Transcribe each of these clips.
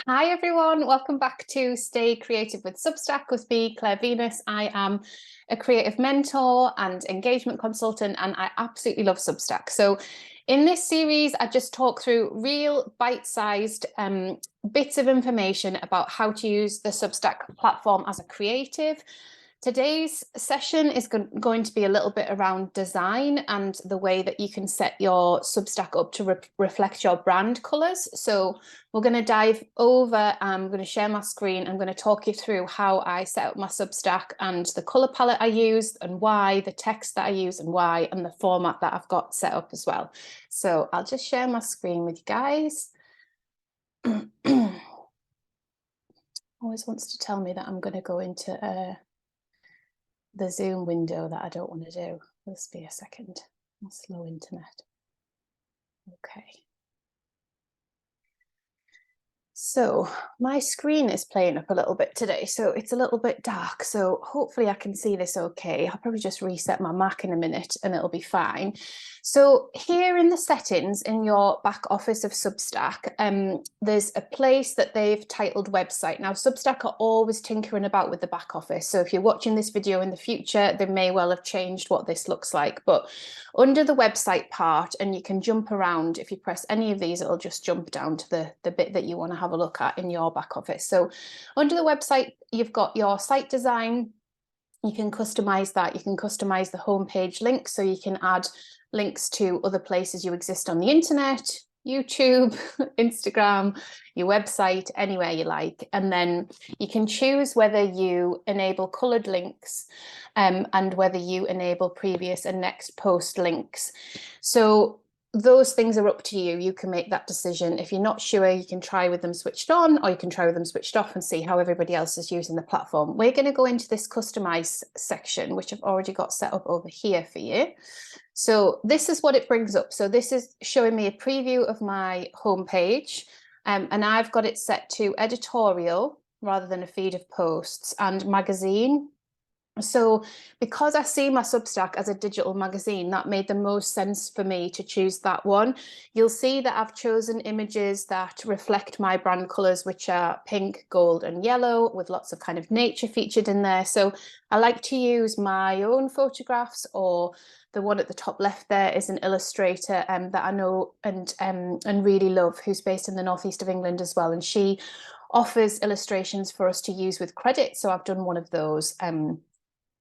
Hi everyone, welcome back to Stay Creative with Substack with me, Claire Venus. I am a creative mentor and engagement consultant, and I absolutely love Substack. So in this series, I just talk through real bite-sized bits of information about how to use the Substack platform as a creative. Today's session is going to be a little bit around design and the way that you can set your Substack up to reflect your brand colors. So we're going to dive over, I'm going to share my screen. I'm going to talk you through how I set up my Substack and the color palette I use and why, the text that I use and why, and the format that I've got set up as well. So I'll just share my screen with you guys. Always wants to tell me that I'm going to go into the Zoom window that I don't want to do. Just be a second. Slow internet. Okay. So my screen is playing up a little bit today, so it's a little bit dark. So hopefully I can see this okay. I'll probably just reset my Mac in a minute and it'll be fine. So here in the settings in your back office of Substack, there's a place that they've titled website. Now Substack are always tinkering about with the back office. So if you're watching this video in the future, they may well have changed what this looks like. But under the website part, and you can jump around, if you press any of these, it'll just jump down to the bit that you want to have a look at in your back office. So under the website, you've got your site design. You can customize that. You can customize the homepage link, so you can add links to other places you exist on the internet, YouTube, Instagram, your website, anywhere you like. And then you can choose whether you enable colored links and whether you enable previous and next post links. So those things are up to you. You can make that decision. If you're not sure, you can try with them switched on, or you can try with them switched off and see how everybody else is using the platform. We're going to go into this customize section, which I've already got set up over here for you. So this is what it brings up. So this is showing me a preview of my homepage, and I've got it set to editorial rather than a feed of posts, and magazine. So because I see my Substack as a digital magazine, that made the most sense for me to choose that one. You'll see that I've chosen images that reflect my brand colors, which are pink, gold, and yellow, with lots of kind of nature featured in there. So I like to use my own photographs, or the one at the top left there is an illustrator that I know and really love, who's based in the northeast of England as well. And she offers illustrations for us to use with credit. So I've done one of those. And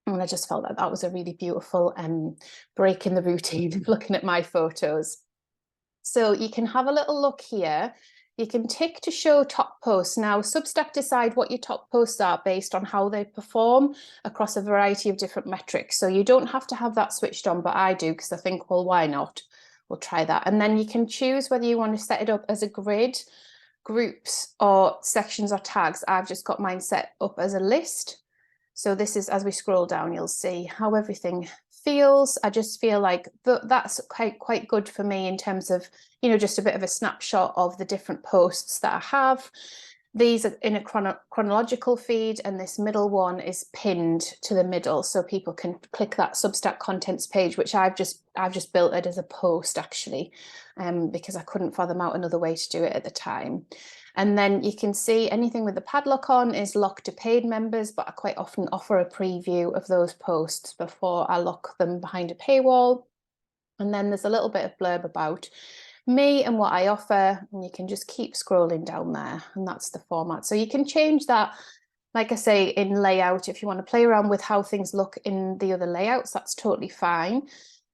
I just felt that that was a really beautiful break in the routine of looking at my photos. So you can have a little look here. You can tick to show top posts. Now, Substack decide what your top posts are based on how they perform across a variety of different metrics. So you don't have to have that switched on, but I do, because I think, well, why not? We'll try that. And then you can choose whether you want to set it up as a grid, groups, or sections or tags. I've just got mine set up as a list. So this is, as we scroll down, you'll see how everything feels. I just feel like that's quite good for me in terms of, you know, just a bit of a snapshot of the different posts that I have. These are in a chronological feed, and this middle one is pinned to the middle, so people can click that Substack contents page, which I've just built it as a post actually, because I couldn't fathom out another way to do it at the time. And then you can see anything with the padlock on is locked to paid members, but I quite often offer a preview of those posts before I lock them behind a paywall. And then there's a little bit of blurb about me and what I offer, and you can just keep scrolling down there, and that's the format. So you can change that, like I say, in layout. If you want to play around with how things look in the other layouts, that's totally fine.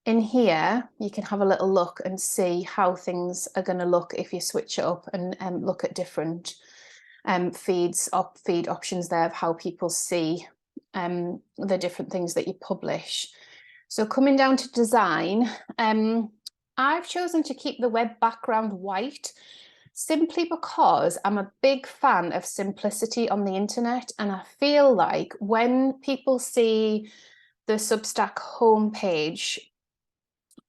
In here, you can have a little look and see how things are going to look if you switch it up and look at different feed options there of how people see the different things that you publish. So coming down to design, I've chosen to keep the web background white, simply because I'm a big fan of simplicity on the internet. And I feel like when people see the Substack homepage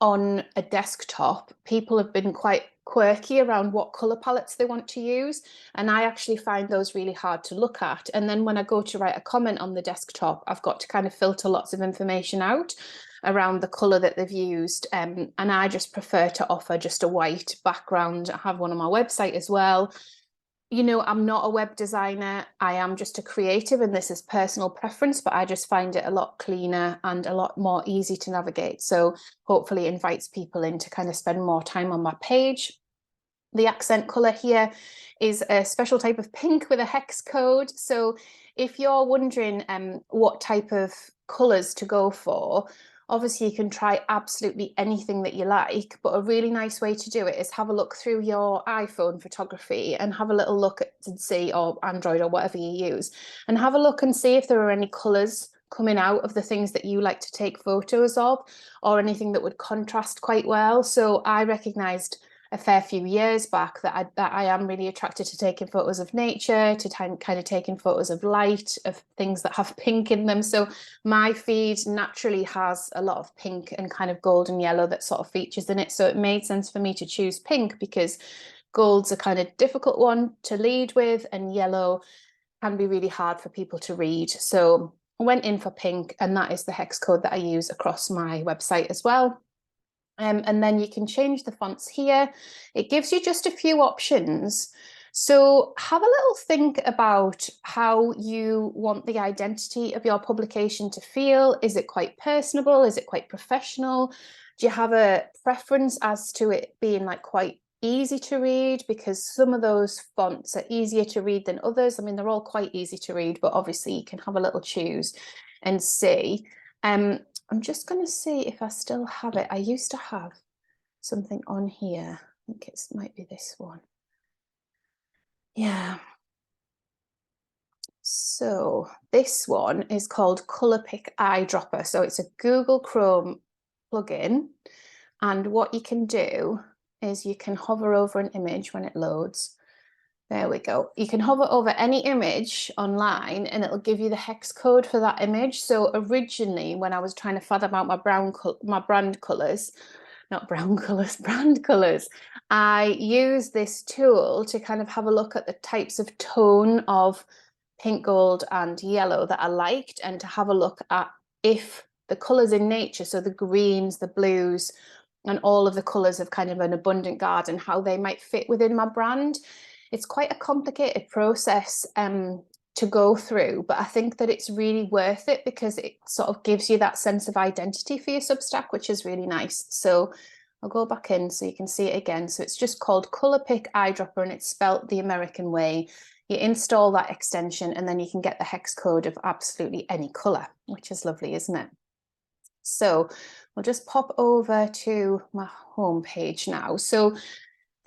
on a desktop, people have been quite quirky around what color palettes they want to use, and I actually find those really hard to look at. And then when I go to write a comment on the desktop, I've got to kind of filter lots of information out around the color that they've used, and I just prefer to offer just a white background. I have one on my website as well, you know, I'm not a web designer. I am just a creative, and this is personal preference, but I just find it a lot cleaner and a lot more easy to navigate. So hopefully it invites people in to kind of spend more time on my page. The accent color here is a special type of pink with a hex code. So if you're wondering what type of colors to go for, obviously you can try absolutely anything that you like, but a really nice way to do it is have a look through your iPhone photography and have a little look at and see, or Android or whatever you use, and have a look and see if there are any colors coming out of the things that you like to take photos of, or anything that would contrast quite well. So I recognized a fair few years back that I am really attracted to taking photos of nature, to kind of taking photos of light, of things that have pink in them. So my feed naturally has a lot of pink and kind of gold and yellow that sort of features in it. So it made sense for me to choose pink, because gold's a kind of difficult one to lead with, and yellow can be really hard for people to read. So I went in for pink, and that is the hex code that I use across my website as well. And then you can change the fonts here. It gives you just a few options. So have a little think about how you want the identity of your publication to feel. Is it quite personable? Is it quite professional? Do you have a preference as to it being like quite easy to read? Because some of those fonts are easier to read than others. I mean, they're all quite easy to read, but obviously you can have a little choose and see. I'm just going to see if I still have it. I used to have something on here. I think it might be this one. Yeah. So this one is called Color Pick Eyedropper. So it's a Google Chrome plugin. And what you can do is you can hover over an image when it loads. There we go. You can hover over any image online and it'll give you the hex code for that image. So originally, when I was trying to fathom out my brand colors, not brown colors, brand colors, I used this tool to kind of have a look at the types of tone of pink, gold, and yellow that I liked, and to have a look at if the colors in nature, so the greens, the blues, and all of the colors of kind of an abundant garden, how they might fit within my brand. It's quite a complicated process to go through, but I think that it's really worth it, because it sort of gives you that sense of identity for your Substack, which is really nice. So I'll go back in so you can see it again. So it's just called Color Pick Eyedropper, and it's spelt the American way. You install that extension and then you can get the hex code of absolutely any color, which is lovely, isn't it? So we'll just pop over to my home page now. So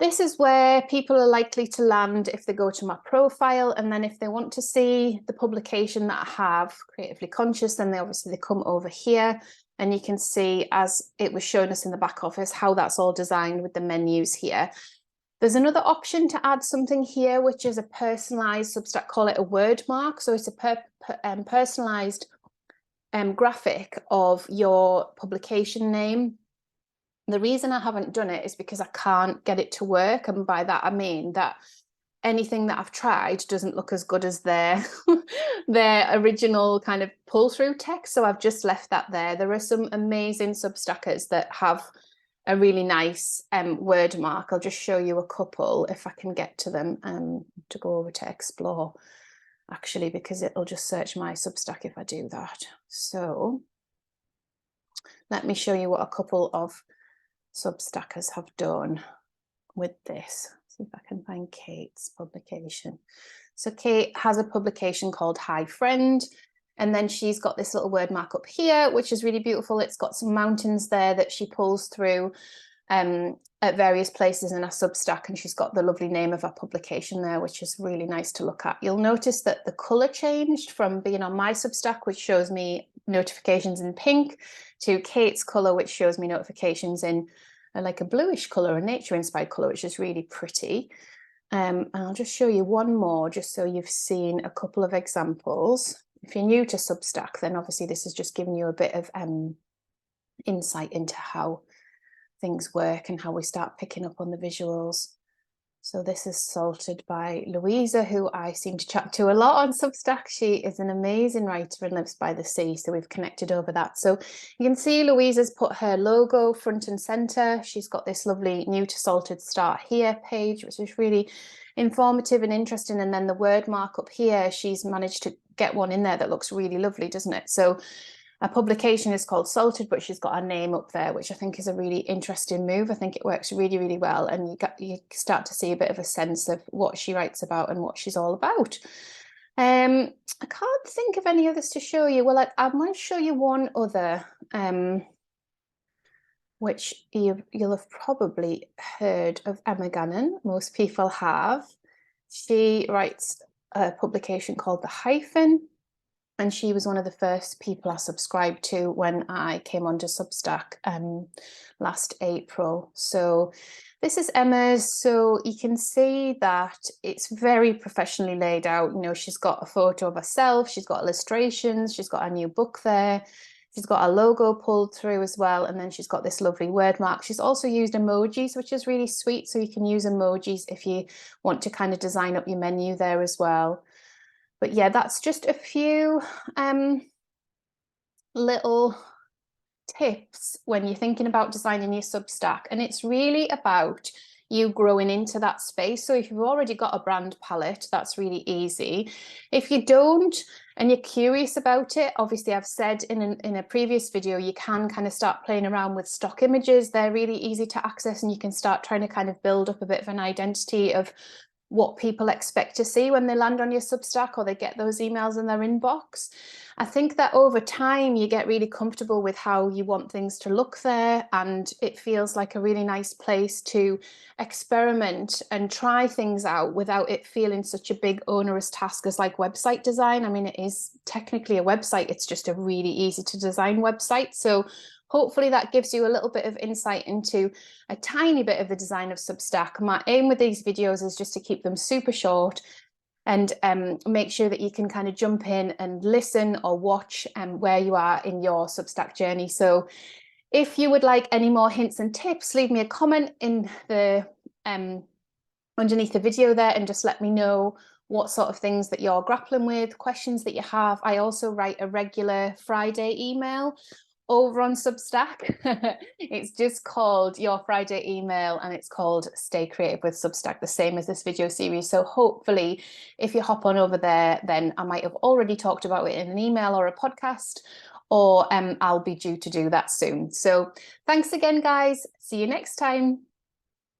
this is where people are likely to land if they go to my profile, and then if they want to see the publication that I have, Creatively Conscious, then they come over here, and you can see, as it was showing us in the back office, how that's all designed with the menus here. There's another option to add something here, which is a personalized Substack, call it a word mark. So it's a personalized graphic of your publication name. The reason I haven't done it is because I can't get it to work. And by that, I mean that anything that I've tried doesn't look as good as their original kind of pull through text. So I've just left that there. There are some amazing Substackers that have a really nice word mark. I'll just show you a couple if I can get to them, to go over to explore, actually, because it'll just search my Substack if I do that. So let me show you what a couple of Substackers have done with this. See if I can find Kate's publication. So Kate has a publication called Hi Friend, and then she's got this little word mark up here, which is really beautiful. It's got some mountains there that she pulls through at various places in our Substack, and she's got the lovely name of her publication there, which is really nice to look at. You'll notice that the color changed from being on my Substack, which shows me notifications in pink, to Kate's color, which shows me notifications in like a bluish color, a nature-inspired color, which is really pretty. And I'll just show you one more, just so you've seen a couple of examples. If you're new to Substack, then obviously this is just giving you a bit of insight into how things work and how we start picking up on the visuals. So this is Salted by Louisa, who I seem to chat to a lot on Substack. She is an amazing writer and lives by the sea, so we've connected over that. So you can see Louisa's put her logo front and center. She's got this lovely New to Salted Start Here page, which is really informative and interesting. And then the word mark up here, she's managed to get one in there that looks really lovely, doesn't it? So our publication is called Salted, but she's got her name up there, which I think is a really interesting move. I think it works really, really well. And you start to see a bit of a sense of what she writes about and what she's all about. I can't think of any others to show you. Well, I might show you one other, which you'll have probably heard of, Emma Gannon. Most people have. She writes a publication called The Hyphen. And she was one of the first people I subscribed to when I came onto Substack last April. So this is Emma's. So you can see that it's very professionally laid out. You know, she's got a photo of herself, she's got illustrations, she's got a new book there. She's got a logo pulled through as well. And then she's got this lovely word mark. She's also used emojis, which is really sweet. So you can use emojis if you want to kind of design up your menu there as well. But yeah, that's just a few little tips when you're thinking about designing your Substack. And it's really about you growing into that space. So if you've already got a brand palette, that's really easy. If you don't, and you're curious about it, obviously I've said in a previous video, you can kind of start playing around with stock images. They're really easy to access, and you can start trying to kind of build up a bit of an identity of what people expect to see when they land on your Substack or they get those emails in their inbox. I think that over time you get really comfortable with how you want things to look there, and it feels like a really nice place to experiment and try things out without it feeling such a big onerous task as like website design. I mean, it is technically a website, it's just a really easy to design website. So hopefully that gives you a little bit of insight into a tiny bit of the design of Substack. My aim with these videos is just to keep them super short and make sure that you can kind of jump in and listen or watch where you are in your Substack journey. So if you would like any more hints and tips, leave me a comment in the underneath the video there and just let me know what sort of things that you're grappling with, questions that you have. I also write a regular Friday email over on Substack. It's just called Your Friday Email, and it's called Stay Creative with Substack, the same as this video series. So hopefully if you hop on over there, then I might have already talked about it in an email or a podcast, or I'll be due to do that soon. So thanks again, guys. See you next time.